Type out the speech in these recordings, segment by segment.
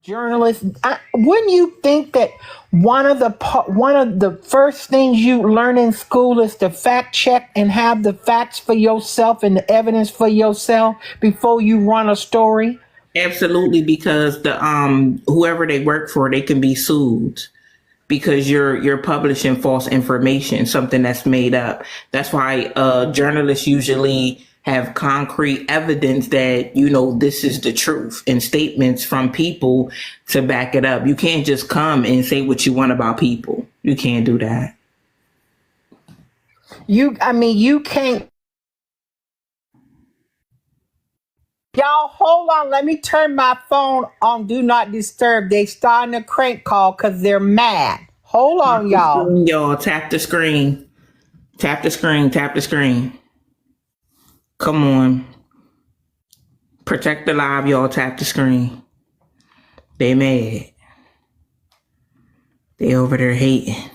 journalist, wouldn't you think that one of the first things you learn in school is to fact check and have the facts for yourself and the evidence for yourself before you run a story? Absolutely, because the whoever they work for, they can be sued because you're publishing false information, something that's made up. That's why journalists usually have concrete evidence that this is the truth and statements from people to back it up. You can't just come and say what you want about people. You can't do that. You can't. Y'all, hold on. Let me turn my phone on Do Not Disturb. They starting a crank call because they're mad. Hold Tap on, the y'all. screen, y'all. Tap the screen. Tap the screen. Tap the screen. Come on. Protect the live, y'all. Tap the screen. They mad. They over there hating.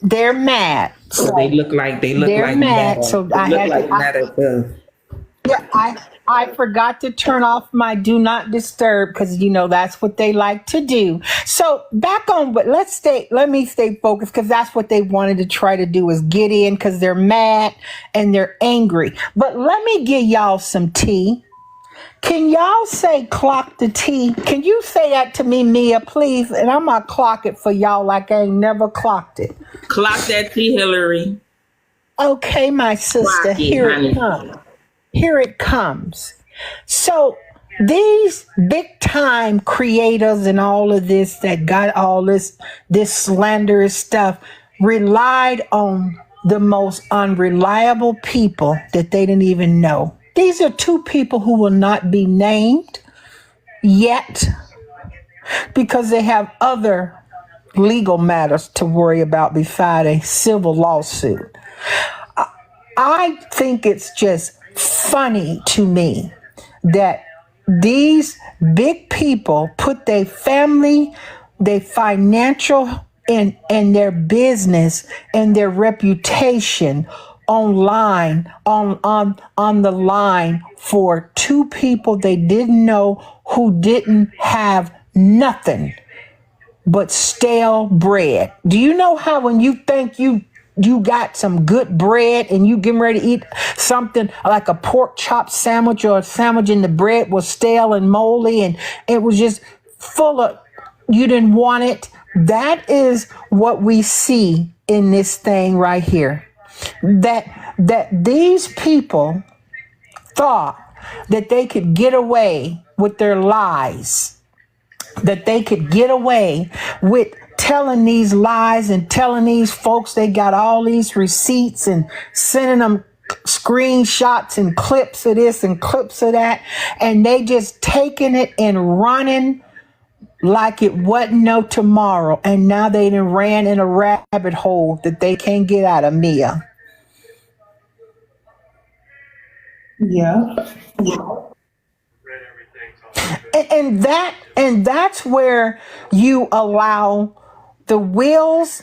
They're mad. So they look like They're mad. Meta. So They I look had like to. Meta too. Yeah, I forgot to turn off my Do Not Disturb because that's what they like to do. So back on, but let me stay focused because that's what they wanted to try to do is get in because they're mad and they're angry. But let me give y'all some tea. Can y'all say clock the tea? Can you say that to me, Mia, please? And I'm gonna clock it for y'all like I ain't never clocked it. Clock that T, Hillary. Okay, my sister, Clock it, here it honey. comes. Here it comes. So these big time creators and all of this that got all this slanderous stuff relied on the most unreliable people that they didn't even know. These are two people who will not be named yet because they have other legal matters to worry about beside a civil lawsuit. I think it's just funny to me that these big people put their family, their financial, and their business and their reputation online on the line for two people they didn't know who didn't have nothing but stale bread. Do you know how when you think you got some good bread and you getting ready to eat something like a pork chop sandwich or a sandwich and the bread was stale and moldy and it was just full of, you didn't want it? That is what we see in this thing right here. That these people thought that they could get away with their lies, that they could get away with telling these lies and telling these folks they got all these receipts and sending them screenshots and clips of this and clips of that, and they just taking it and running like it wasn't no tomorrow, and now they done ran in a rabbit hole that they can't get out of, Mia. Yeah. And that's where you allow the wheels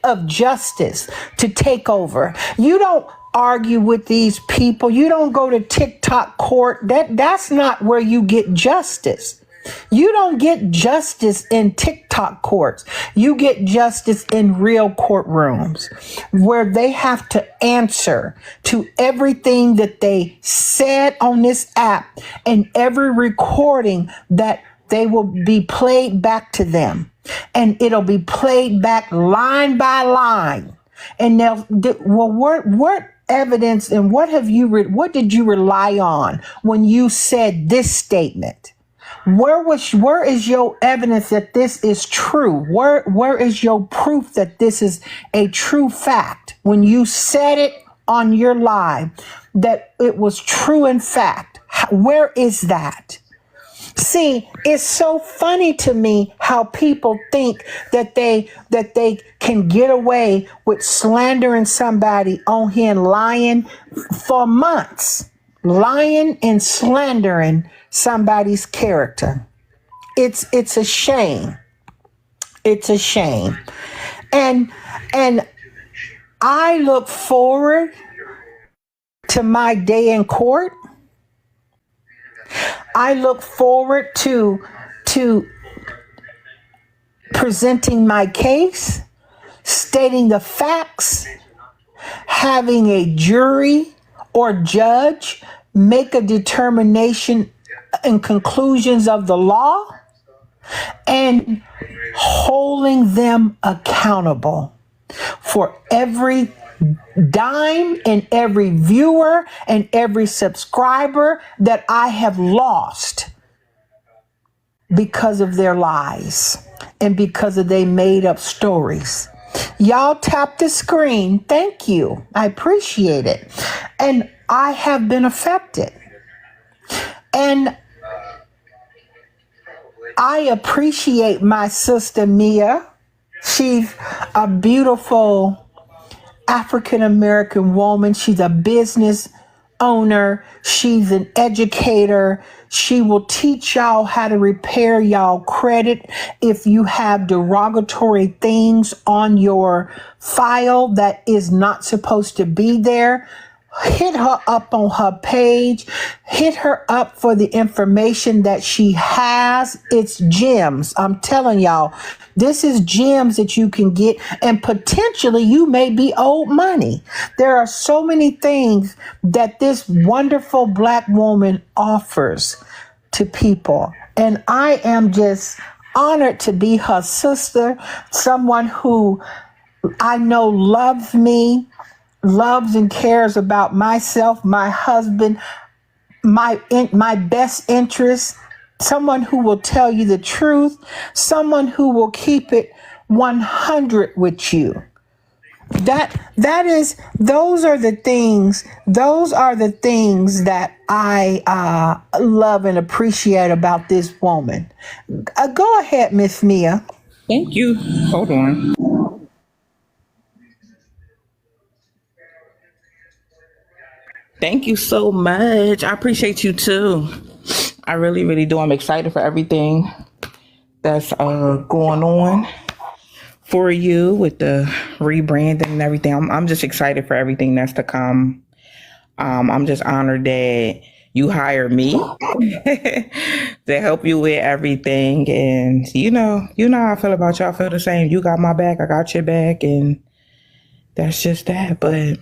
of justice to take over. You don't argue with these people. You don't go to TikTok court. That's not where you get justice. You don't get justice in TikTok courts. You get justice in real courtrooms where they have to answer to everything that they said on this app and every recording that they will be played back to them. And it'll be played back line by line. And what evidence and what did you rely on when you said this statement? Where is your evidence that this is true? Where is your proof that this is a true fact? When you said it on your live, that it was true in fact, where is that? See, it's so funny to me how people think that they can get away with slandering somebody on here and lying for months, lying and slandering somebody's character. It's a shame. It's a shame. And I look forward to my day in court. I look forward to presenting my case, stating the facts, having a jury or judge make a determination and conclusions of the law, and holding them accountable for every dime and every viewer and every subscriber that I have lost because of their lies and because of they made up stories. Y'all tap the screen. Thank you. I appreciate it. And I have been affected. And I appreciate my sister Mia. She's a beautiful African American woman. She's a business owner. She's an educator. She will teach y'all how to repair y'all credit if you have derogatory things on your file that is not supposed to be there. Hit her up on her page. Hit her up for the information that she has. It's gems. I'm telling y'all, this is gems that you can get, and potentially you may be owed money. There are so many things that this wonderful Black woman offers to people. And I am just honored to be her sister, someone who I know loves me, loves and cares about myself, my husband, my best interests, someone who will tell you the truth, someone who will keep it 100 with you. Those are the things that I love and appreciate about this woman. Go ahead, Miss Mia. Thank you. Hold on. Thank you so much. I appreciate you too. I really, really do. I'm excited for everything that's going on for you with the rebranding and everything. I'm just excited for everything that's to come. I'm just honored that you hired me to help you with everything. And you know how I feel about y'all. I feel the same. You got my back, I got your back, and that's just that. But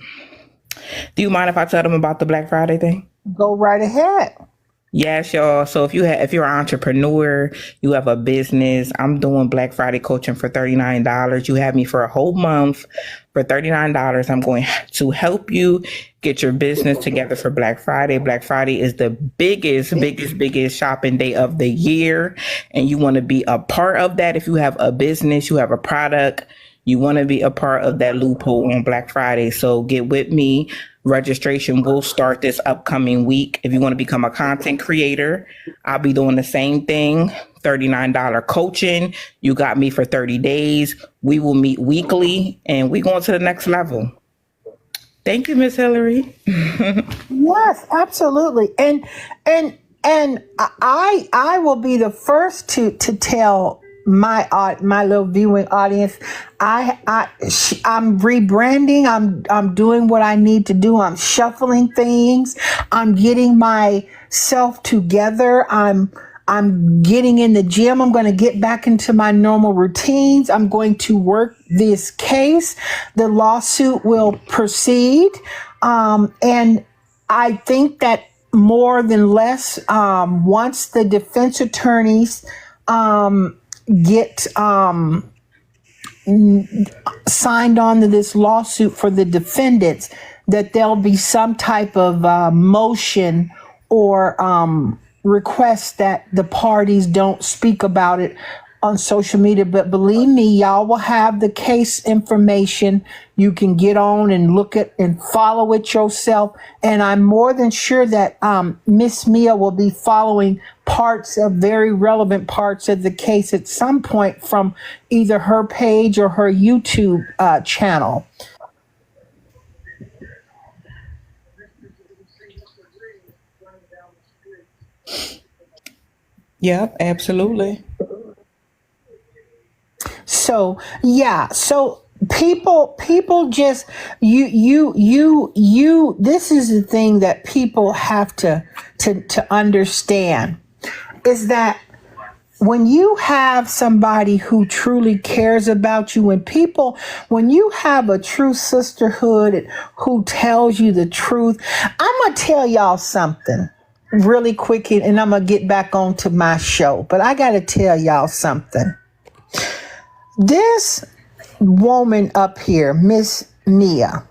do you mind if I tell them about the Black Friday thing? Go right ahead. Yes, y'all. So if you're an entrepreneur, you have a business, I'm doing Black Friday coaching for $39. You have me for a whole month for $39. I'm going to help you get your business together for Black Friday. Black Friday is the biggest shopping day of the year. And you want to be a part of that. If you have a business, you have a product, you want to be a part of that loophole on Black Friday. So get with me. Registration will start this upcoming week. If you want to become a content creator, I'll be doing the same thing. $39 coaching. You got me for 30 days. We will meet weekly and we're going to the next level. Thank you, Miss Hillary. Yes, absolutely. And I will be the first to tell my little viewing audience, I'm rebranding. I'm doing what I need to do. I'm shuffling things. I'm getting myself together. I'm getting in the gym. I'm going to get back into my normal routines. I'm going to work this case. The lawsuit will proceed. And I think that more than less, once the defense attorneys get signed on to this lawsuit for the defendants, that there'll be some type of motion or request that the parties don't speak about it on social media. But believe me, y'all will have the case information. You can get on and look at and follow it yourself. And I'm more than sure that Miss Mia will be following very relevant parts of the case at some point from either her page or her YouTube channel. Yep, absolutely. So yeah, so people just you this is the thing that people have to understand, is that when you have somebody who truly cares about you, when you have a true sisterhood who tells you the truth, I'm going to tell y'all something really quick, and I'm going to get back onto my show, but I got to tell y'all something. This woman up here, Miss Nia,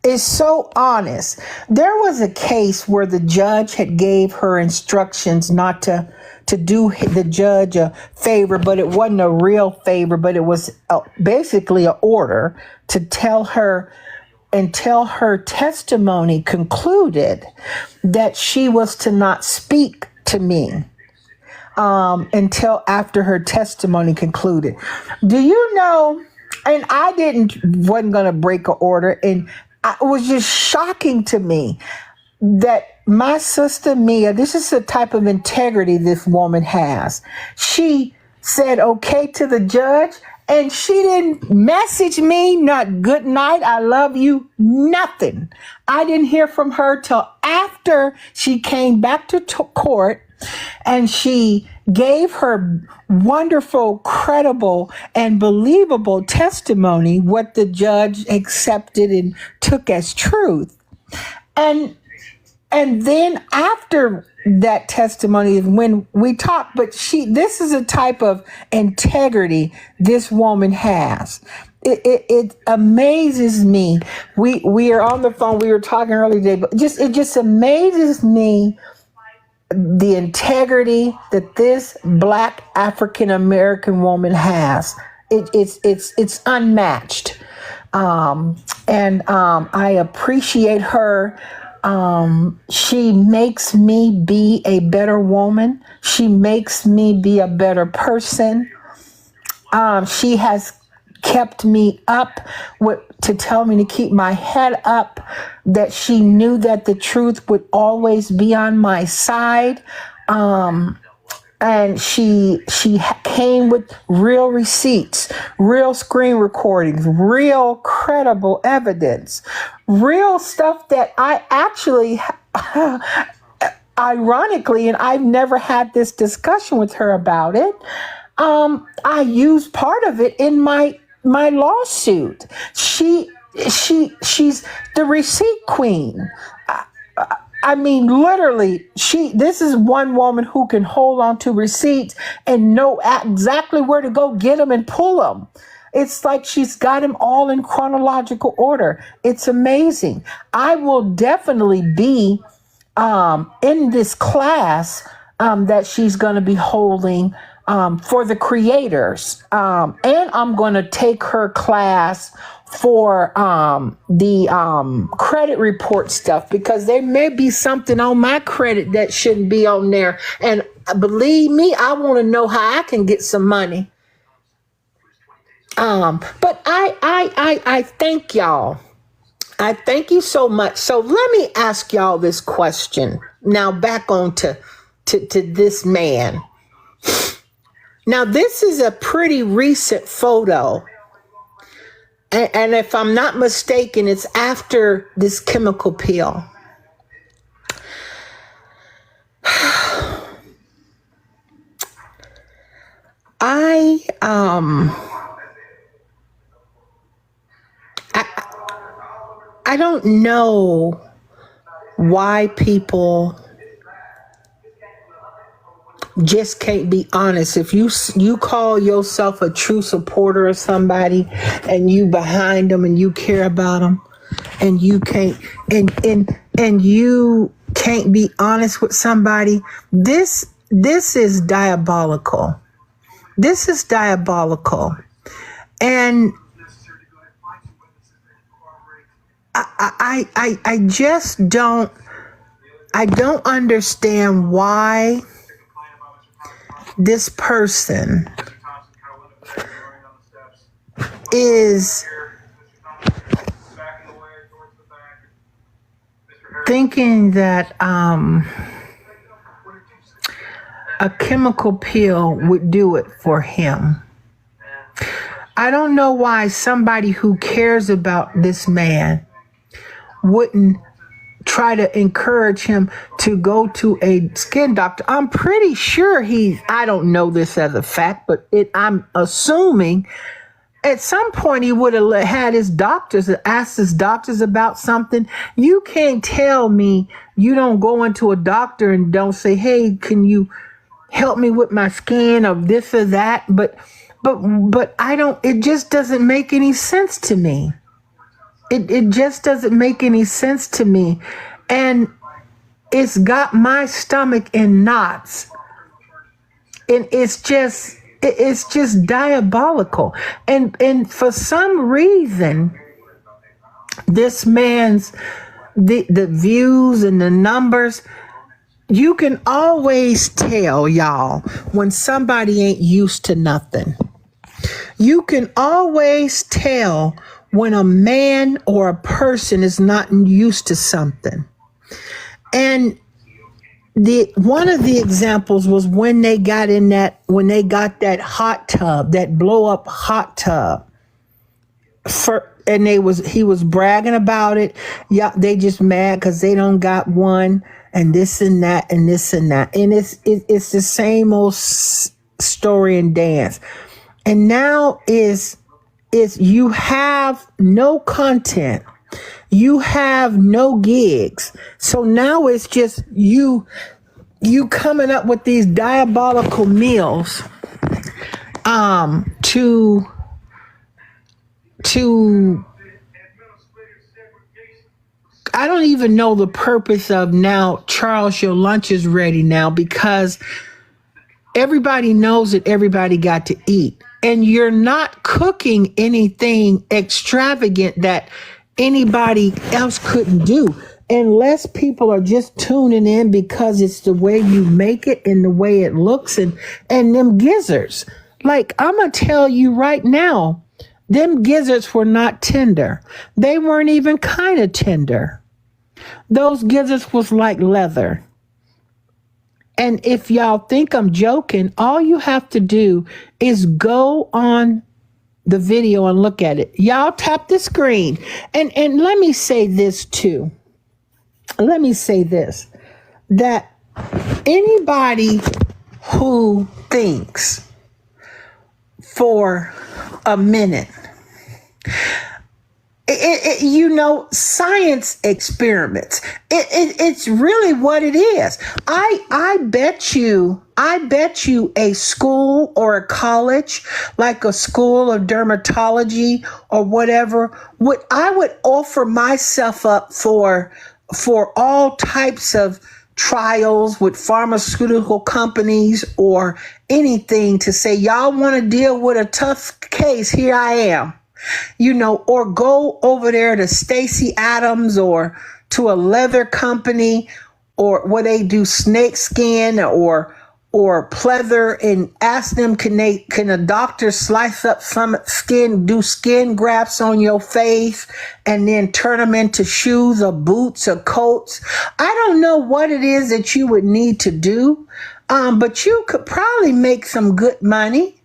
is so honest. There was a case where the judge had gave her instructions not to do the judge a favor, but it wasn't a real favor, but it was basically an order to tell her until her testimony concluded that she was to not speak to me until after her testimony concluded. Do you know? And I wasn't going to break an order, and it was just shocking to me that my sister Mia, this is the type of integrity this woman has. She said okay to the judge, and she didn't message me, not good night, I love you, nothing. I didn't hear from her till after she came back to court, and she gave her wonderful, credible, and believable testimony, what the judge accepted and took as truth. And then after that testimony is when we talk, but this is a type of integrity this woman has. It amazes me. We are on the phone, we were talking earlier today, but it just amazes me the integrity that this Black African American woman has. It's unmatched. I appreciate her. She makes me be a better woman. She makes me be a better person. She has kept me up to tell me to keep my head up, that she knew that the truth would always be on my side. And she came with real receipts, real screen recordings, real credible evidence, real stuff that I actually, ironically, and I've never had this discussion with her about it, I used part of it in my lawsuit. She's the receipt queen. I mean, literally, this is one woman who can hold on to receipts and know exactly where to go get them and pull them. It's like she's got them all in chronological order. It's amazing. I will definitely be in this class that she's going to be holding for the creators. And I'm going to take her class for the credit report stuff, because there may be something on my credit that shouldn't be on there. And believe me, I want to know how I can get some money. But I thank y'all. I thank you so much. So let me ask y'all this question. Now back on to this man. Now this is a pretty recent photo. And if I'm not mistaken, it's after this chemical peel. I don't know why people just can't be honest. If you call yourself a true supporter of somebody, and you behind them, and you care about them, and you can't and you can't be honest with somebody, this is diabolical. This is diabolical. And I just don't understand why this person is thinking that a chemical peel would do it for him. I don't know why somebody who cares about this man wouldn't try to encourage him to go to a skin doctor. I'm pretty sure I don't know this as a fact, but I'm assuming at some point he would have had his doctors, asked his doctors about something. You can't tell me you don't go into a doctor and don't say, hey, can you help me with my skin or this or that? But I don't, it just doesn't make any sense to me. It just doesn't make any sense to me. And it's got my stomach in knots. And it's just diabolical. And for some reason, this man's, the views and the numbers, you can always tell, y'all, when somebody ain't used to nothing. You can always tell when a man or a person is not used to something. And one of the examples was when they got that hot tub, that blow up hot tub, and he was bragging about it. Yeah, they just mad because they don't got one, and this and that and this and that, and it's the same old story and dance. And now is you have no content. You have no gigs. So now it's just you coming up with these diabolical meals to I don't even know the purpose of now, Charles, your lunch is ready now, because everybody knows that everybody got to eat. And you're not cooking anything extravagant that anybody else couldn't do, unless people are just tuning in because it's the way you make it and the way it looks, and them gizzards. Like, I'm going to tell you right now, them gizzards were not tender. They weren't even kind of tender. Those gizzards was like leather. And if y'all think I'm joking, all you have to do is go on the video and look at it. Y'all tap the screen. And let me say this too. Let me say this, that anybody who thinks for a minute, science experiments. It's really what it is. I bet you a school or a college, like a school of dermatology or whatever, I would offer myself up for all types of trials with pharmaceutical companies or anything, to say, y'all want to deal with a tough case, here I am. Or go over there to Stacey Adams or to a leather company, or where they do snake skin or pleather, and ask them, can a doctor slice up some skin, do skin grafts on your face, and then turn them into shoes or boots or coats? I don't know what it is that you would need to do, but you could probably make some good money.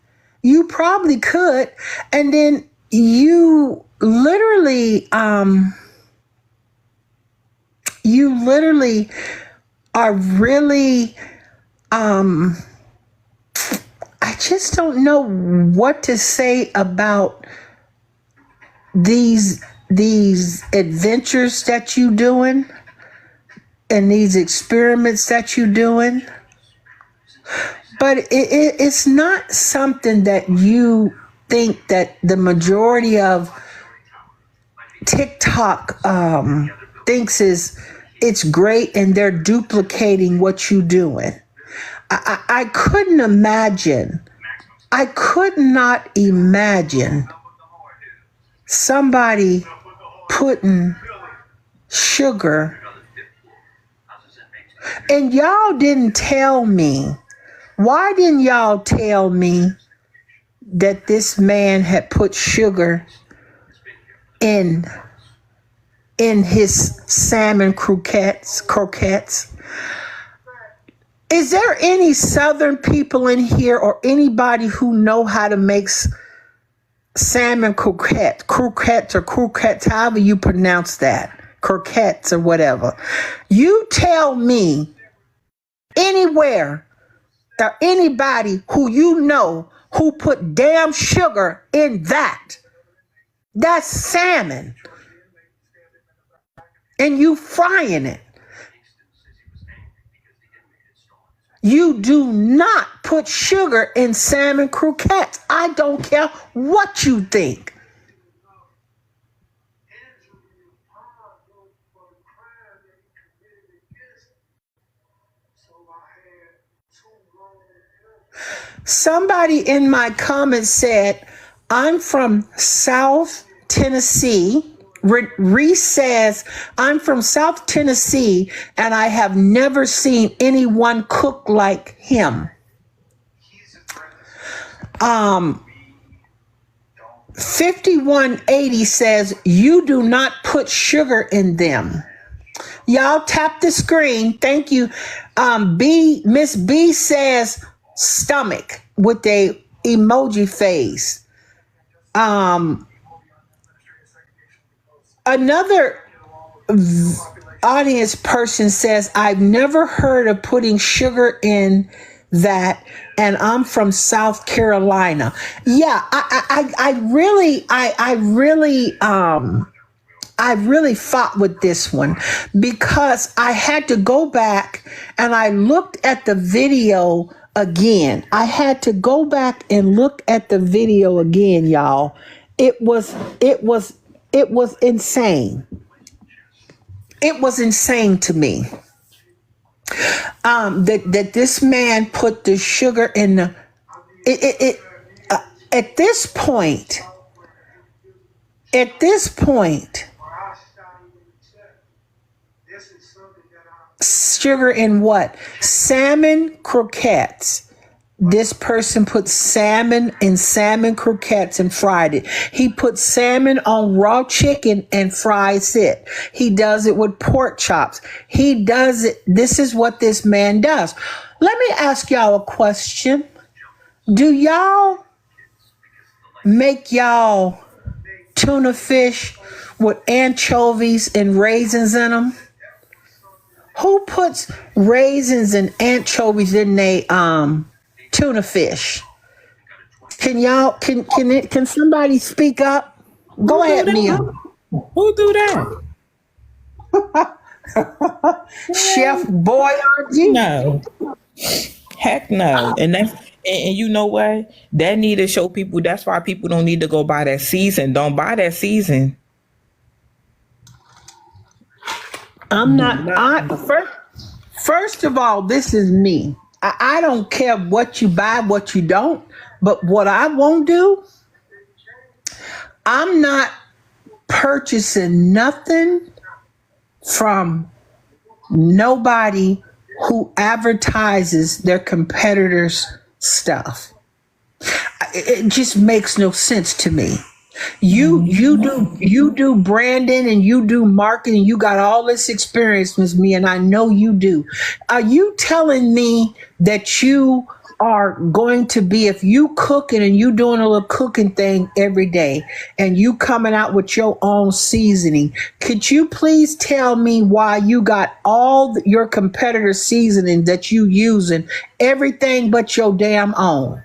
You probably could. And then you literally are really, I just don't know what to say about these adventures that you doing and these experiments that you doing. But it's not something that you think that the majority of TikTok thinks it's great, and they're duplicating what you're doing. I couldn't imagine. I could not imagine somebody putting sugar. And y'all didn't tell me. Why didn't y'all tell me that this man had put sugar in his salmon croquettes? Is there any Southern people in here, or anybody who know how to make salmon croquettes, however you pronounce that? croquettes or whatever. You tell me anywhere or anybody who you know who put damn sugar in that. That's salmon. And you frying it. You do not put sugar in salmon croquettes. I don't care what you think. Somebody in my comments said, I'm from South Tennessee. Reese says, I'm from South Tennessee and I have never seen anyone cook like him. 5180 says, you do not put sugar in them. Y'all tap the screen. Thank you. Miss B says stomach with a emoji face. Another audience person says, I've never heard of putting sugar in that, and I'm from South Carolina. Yeah, I really fought with this one because I had to go back and I looked at the video again. I had to go back and look at the video again, y'all. It was insane. It was insane to me. That this man put the sugar in the at this point, sugar in what? Salmon croquettes. This person put salmon in salmon croquettes and fried it. He put salmon on raw chicken and fries it. He does it with pork chops. He does it. This is what this man does. Let me ask y'all a question. Do y'all make y'all tuna fish with anchovies and raisins in them? Who puts raisins and anchovies in they tuna fish? Can somebody speak up? Go ahead, Mia. Who do that? Chef Boyardee? No. Heck no. And you know what? That need to show people. That's why people don't need to go buy that season. Don't buy that season. First of all, this is me. I don't care what you buy, what you don't, but what I won't do, I'm not purchasing nothing from nobody who advertises their competitors' stuff. It just makes no sense to me. You do branding and you do marketing. You got all this experience with me, and I know you do. Are you telling me that you are going to be, if you cooking and you doing a little cooking thing every day and you coming out with your own seasoning, could you please tell me why you got all your competitor seasoning that you using everything but your damn own?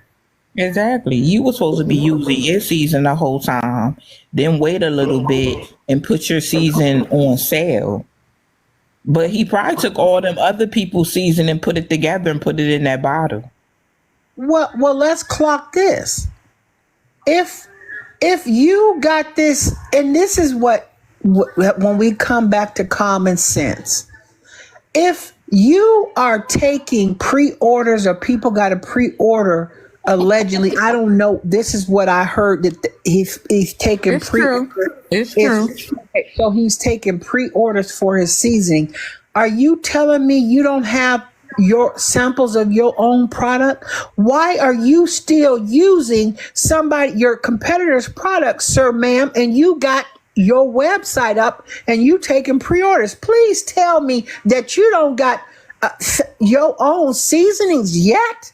Exactly. You were supposed to be using your season the whole time, then wait a little bit and put your season on sale. But he probably took all them other people's season and put it together and put it in that bottle. Well, let's clock this. If you got this, and this is what when we come back to common sense, if you are taking pre-orders or people got to pre-order. Allegedly, I don't know. This is what I heard that he's taking pre-orders. It's true. So he's taking pre-orders for his seasoning. Are you telling me you don't have your samples of your own product? Why are you still using your competitor's product, sir, ma'am, and you got your website up and you taking pre-orders? Please tell me that you don't got your own seasonings yet.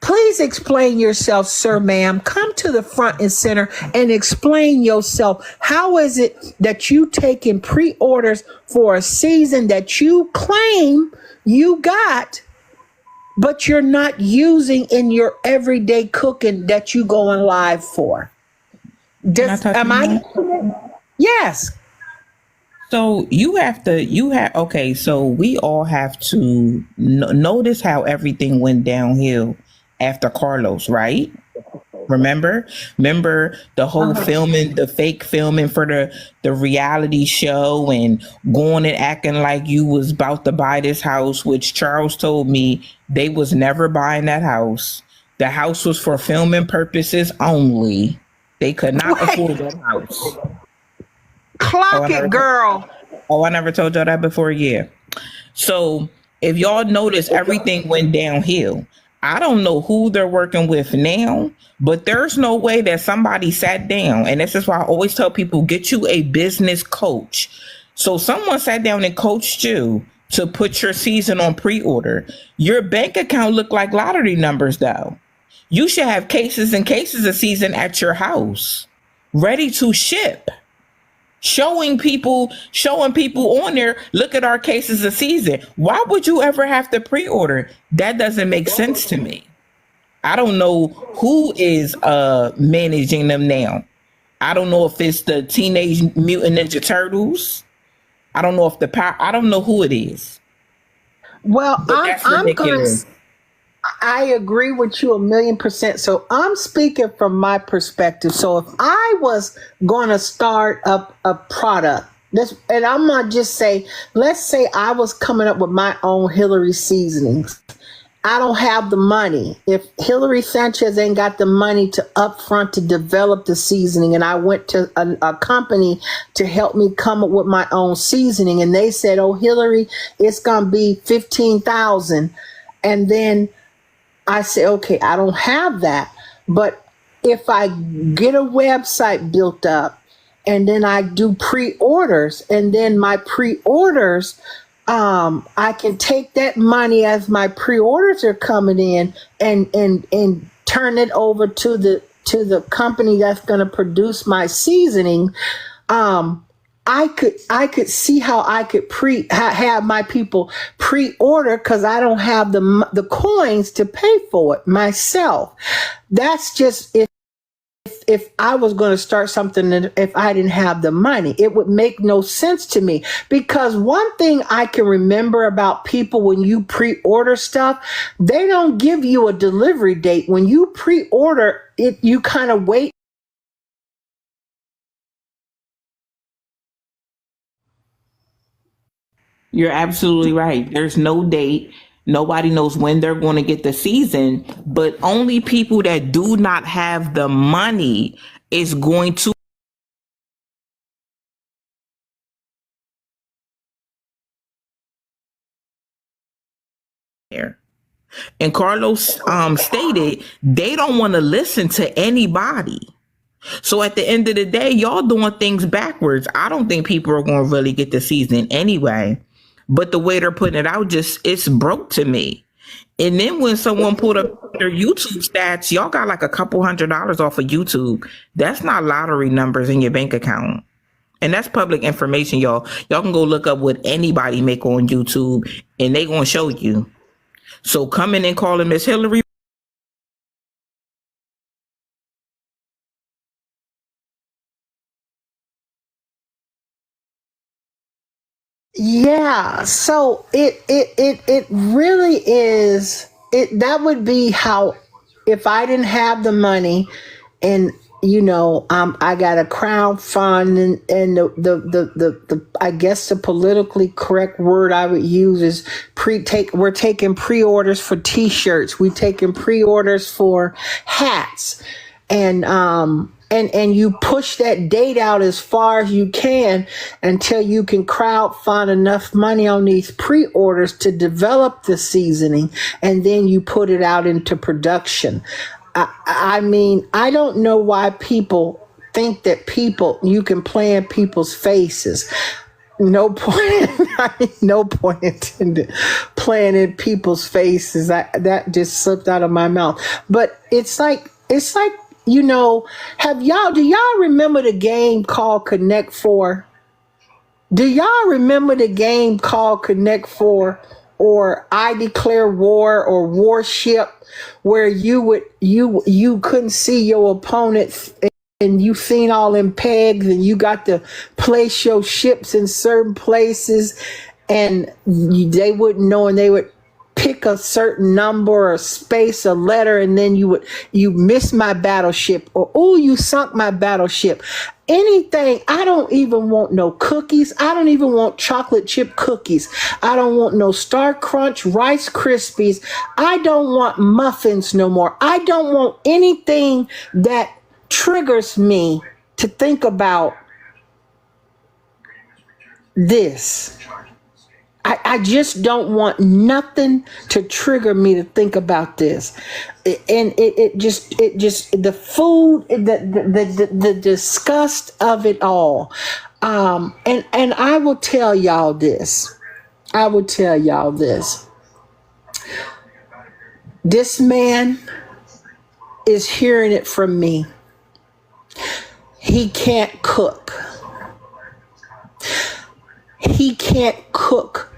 Please explain yourself, sir, ma'am. Come to the front and center and explain yourself. How is it that you taking pre-orders for a season that you claim you got, but you're not using in your everyday cooking that you going live for? Can I touch Am on I? that? Yes. So okay, so we all have to notice how everything went downhill after Carlos, right? Remember the whole filming, the fake filming for the reality show, and going and acting like you was about to buy this house, which Charles told me they was never buying that house. The house was for filming purposes only. They could not afford that house. Clock it, girl. I never told y'all that before. Yeah. So if y'all notice, everything went downhill. I don't know who they're working with now, but there's no way that somebody sat down. And this is why I always tell people, get you a business coach. So someone sat down and coached you to put your season on pre-order. Your bank account looked like lottery numbers, though. You should have cases and cases of season at your house, ready to ship. Showing people on there, look at our cases of season. Why would you ever have to pre-order? That doesn't make sense to me. I don't know who is managing them now. I don't know if it's the Teenage Mutant Ninja Turtles. I don't know if I don't know who it is. Well, I'm going to. I agree with you 1,000,000%. So I'm speaking from my perspective. So if I was going to start up a product, and I'm going to just say, let's say I was coming up with my own Hillary seasonings. I don't have the money. If Hillary Sanchez ain't got the money to upfront to develop the seasoning, and I went to a company to help me come up with my own seasoning, and they said, "Oh, Hillary, it's gonna be 15,000," and then I say, "Okay, I don't have that." But if I get a website built up, and then I do pre-orders, and then my pre-orders, I can take that money as my pre-orders are coming in and turn it over to the company that's going to produce my seasoning. I could see how I could have my people pre-order, because I don't have the coins to pay for it myself. That's just if I was going to start something, and if I didn't have the money, it would make no sense to me. Because one thing I can remember about people, when you pre-order stuff, they don't give you a delivery date. When you pre-order it, you kind of wait. You're absolutely right. There's no date. Nobody knows when they're going to get the season, but only people that do not have the money is going to. And Carlos stated they don't want to listen to anybody. So at the end of the day, y'all doing things backwards. I don't think people are going to really get the season anyway. But the way they're putting it out, it's broke to me. And then when someone pulled up their YouTube stats, y'all got like a couple $100s off of YouTube. That's not lottery numbers in your bank account. And that's public information, y'all. Y'all can go look up what anybody make on YouTube, and they going to show you. So coming and calling Miss Hillary. Yeah, so it really is it. That would be how, if I didn't have the money, and I got a crowd fund, and the I guess the politically correct word I would use is we're taking pre-orders for t-shirts, we're taking pre-orders for hats, and you push that date out as far as you can until you can crowd fund enough money on these pre-orders to develop the seasoning, and then you put it out into production. I mean, I don't know why people think that you can play in people's faces. No point, no point intended. Playing in people's faces. That just slipped out of my mouth. But it's like do y'all remember the game called Connect Four? Do y'all remember the game called Connect Four or I Declare War or Warship, where you couldn't see your opponent and you seen all them pegs and you got to place your ships in certain places and they wouldn't know and they would pick a certain number or space a letter and then you missed my battleship or oh you sunk my battleship. Anything. I don't even want no cookies. I don't even want chocolate chip cookies. I don't want no Star Crunch Rice Krispies. I don't want muffins no more. I don't want anything that triggers me to think about this. I just don't want nothing to trigger me to think about this. And it just the food, the disgust of it all. And I will tell y'all this. This man is hearing it from me. He can't cook. He can't cook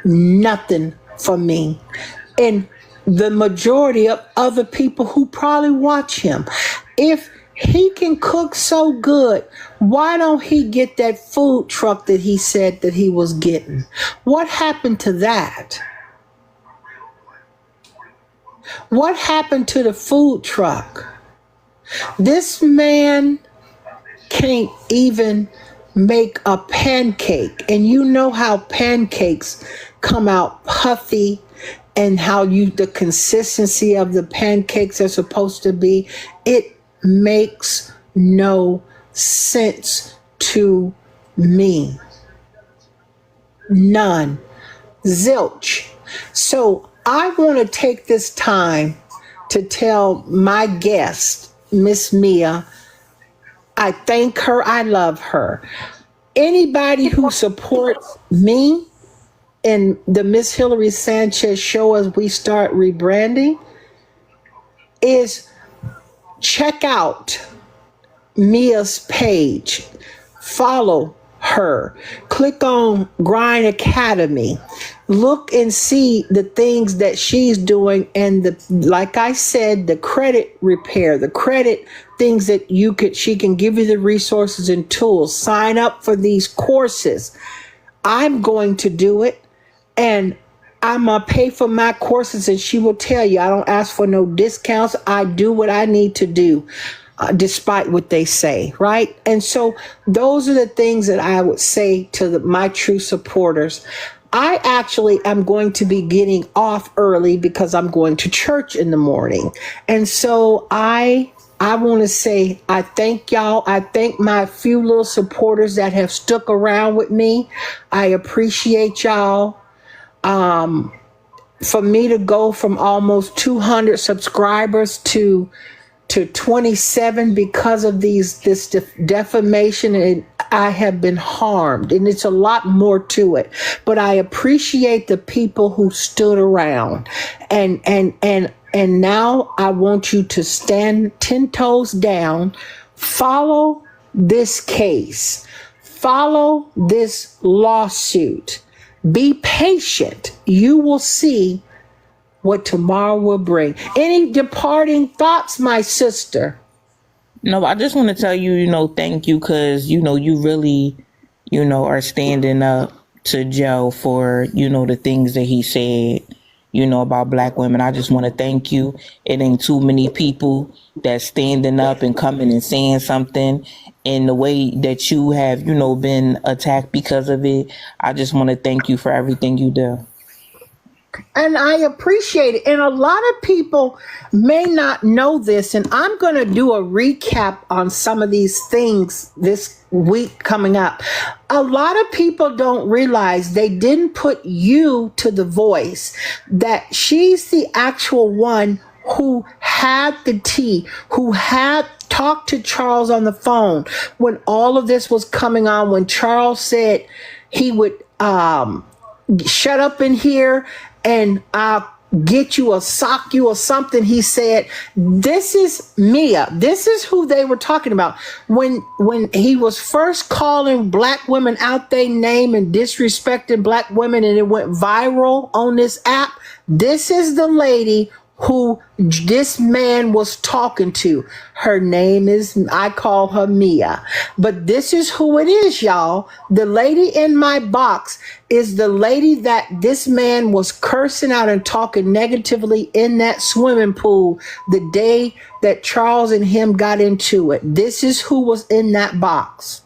nothing for me. And the majority of other people who probably watch him, if he can cook so good, why don't he get that food truck that he said that he was getting? What happened to that? What happened to the food truck? This man can't even make a pancake. And you know how pancakes come out puffy and how the consistency of the pancakes are supposed to be. It makes no sense to me. None. Zilch. So I want to take this time to tell my guest, Miss Mia, I thank her. I love her. Anybody who supports me and the Miss Hillary Sanchez show as we start rebranding is check out Mia's page. Follow her. Click on Grind Academy. Look and see the things that she's doing and like I said, the credit repair, the credit things that she can give you the resources and tools. Sign up for these courses. I'm going to do it and I'm going to pay for my courses and she will tell you I don't ask for no discounts. I do what I need to do. Despite what they say, right? And so those are the things that I would say to my true supporters. I actually am going to be getting off early because I'm going to church in the morning. And so I want to say I thank y'all. I thank my few little supporters that have stuck around with me. I appreciate y'all. For me to go from almost 200 subscribers to 27 because of this defamation, and I have been harmed, and it's a lot more to it. But I appreciate the people who stood around, and now I want you to stand 10 toes down, follow this case, follow this lawsuit, be patient. You will see what tomorrow will bring. Any departing thoughts, my sister? No, I just want to tell you, thank you because, you really, are standing up to Joe for, the things that he said, about Black women. I just want to thank you. It ain't too many people that's standing up and coming and saying something in the way that you have, been attacked because of it. I just want to thank you for everything you do. And I appreciate it. And a lot of people may not know this. And I'm going to do a recap on some of these things this week coming up. A lot of people don't realize they didn't put you to the voice, that she's the actual one who had the tea, who had talked to Charles on the phone when all of this was coming on, when Charles said, he would shut up in here and I'll get you or sock you or something. He said, this is Mia. This is who they were talking about. When he was first calling black women out their name and disrespecting black women and it went viral on this app, this is the lady who this man was talking to. Her name is, I call her Mia. But this is who it is, y'all. The lady in my box is the lady that this man was cursing out and talking negatively in that swimming pool the day that Charles and him got into it. This is who was in that box.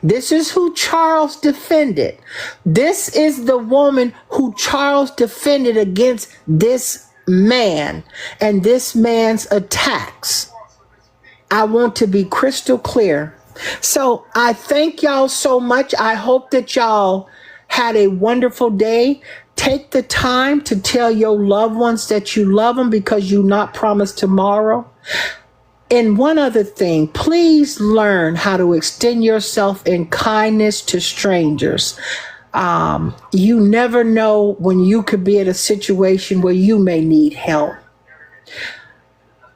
This is who Charles defended. This is the woman who Charles defended against this man and this man's attacks. I want to be crystal clear. So I thank y'all so much. I hope that y'all had a wonderful day. Take the time to tell your loved ones that you love them because you're not promised tomorrow. And one other thing, please learn how to extend yourself in kindness to strangers. You never know when you could be in a situation where you may need help.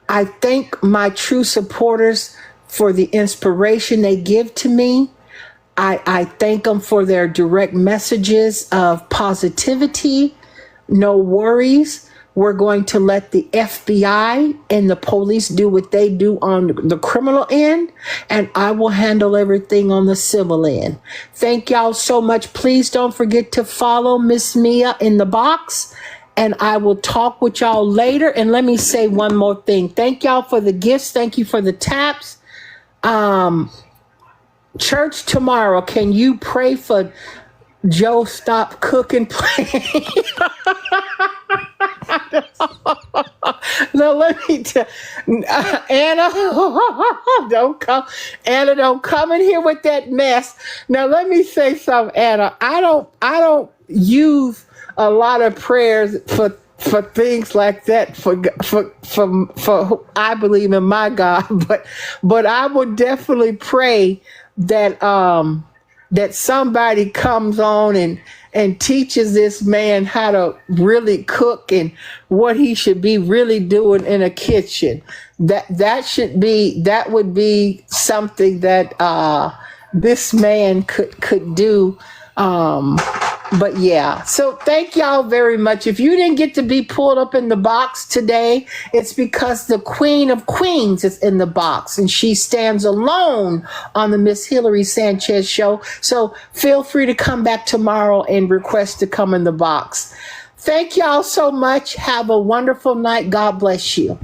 I thank my true supporters for the inspiration they give to me. I thank them for their direct messages of positivity. No worries. We're going to let the FBI and the police do what they do on the criminal end, and I will handle everything on the civil end. Thank y'all so much. Please don't forget to follow Miss Mia in the box, and I will talk with y'all later. And let me say one more thing. Thank y'all for the gifts. Thank you for the taps. Church tomorrow, can you pray for Joe stop cooking, please? No, let me tell Anna, don't come. Anna, don't come in here with that mess. Now, let me say something, Anna. I don't use a lot of prayers for things like that. For I believe in my God, but I would definitely pray that that somebody comes on and teaches this man how to really cook and what he should be really doing in a kitchen. That would be something that this man could do. But yeah, so thank y'all very much. If you didn't get to be pulled up in the box today, it's because the Queen of Queens is in the box and she stands alone on the Miss Hillary Sanchez show. So feel free to come back tomorrow and request to come in the box. Thank y'all so much. Have a wonderful night. God bless you.